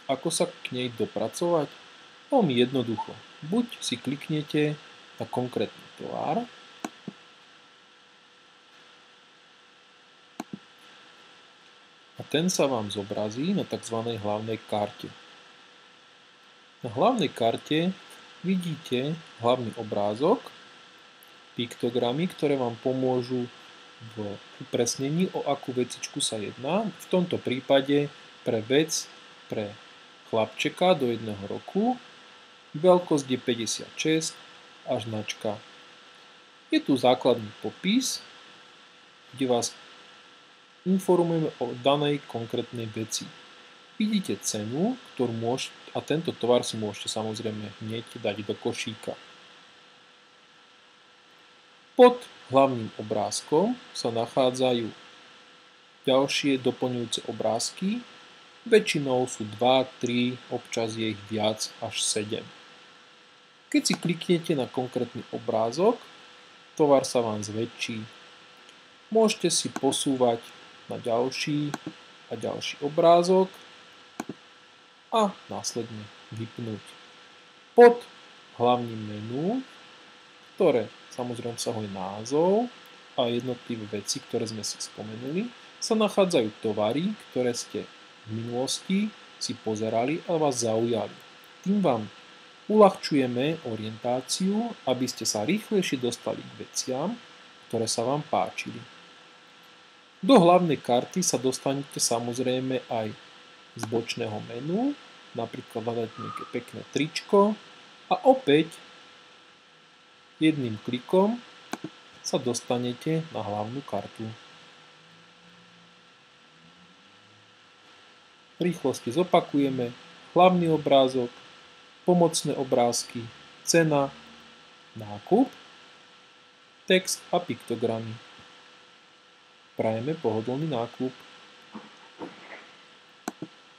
ako sa k nej dopracovať? Veľmi jednoducho. Buď si kliknete na konkrétny tovar, a ten sa vám zobrazí na tzv. Hlavnej karte. Na hlavnej karte vidíte hlavný obrázok, piktogramy, ktoré vám pomôžu v upresnení, o akú vecičku sa jedná. V tomto prípade pre vec pre chlapčeka do 1 roku, veľkosť je 56 a značka. Je tu základný popis, kde vás informujeme o danej konkrétnej veci. Vidíte cenu, ktorú a tento tovar si môžete samozrejme hneď dať do košíka. Pod hlavným obrázkom sa nachádzajú ďalšie doplňujúce obrázky. Väčšinou sú 2, 3, občas je ich viac až 7. Keď si kliknete na konkrétny obrázok, tovar sa vám zväčší. Môžete si posúvať na ďalší a ďalší obrázok a následne vypnúť. Pod hlavným menu, ktoré samozrejme obsahuje názov a jednotlivé veci, ktoré sme si spomenuli, sa nachádzajú tovary, ktoré ste v minulosti si pozerali a vás zaujali. Tým vám uľahčujeme orientáciu, aby ste sa rýchlejšie dostali k veciam, ktoré sa vám páčili. Do hlavnej karty sa dostanete samozrejme aj z bočného menu, napríklad hľadať nejaké pekné tričko a opäť jedným klikom sa dostanete na hlavnú kartu. V rýchlosti zopakujeme hlavný obrázok, pomocné obrázky, cena, nákup, text a piktogramy. Prajeme pohodlný nákup.